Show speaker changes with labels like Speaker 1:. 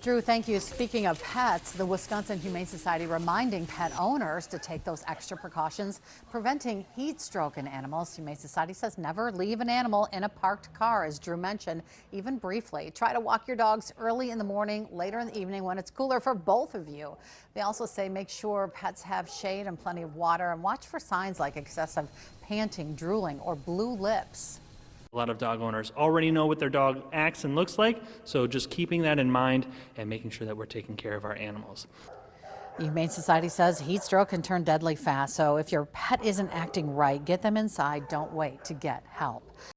Speaker 1: Drew, thank you. Speaking of pets, the Wisconsin Humane Society reminding pet owners to take those extra precautions, preventing heat stroke in animals. Humane Society says never leave an animal in a parked car, as Drew mentioned, even briefly. Try to walk your dogs early in the morning, later in the evening when it's cooler for both of you. They also say make sure pets have shade and plenty of water, and watch for signs like excessive panting, drooling, or blue lips.
Speaker 2: A lot of dog owners already know what their dog acts and looks like, so just keeping that in mind and making sure that we're taking care of our animals.
Speaker 1: The Humane Society says heat stroke can turn deadly fast, so if your pet isn't acting right, get them inside. Don't wait to get help.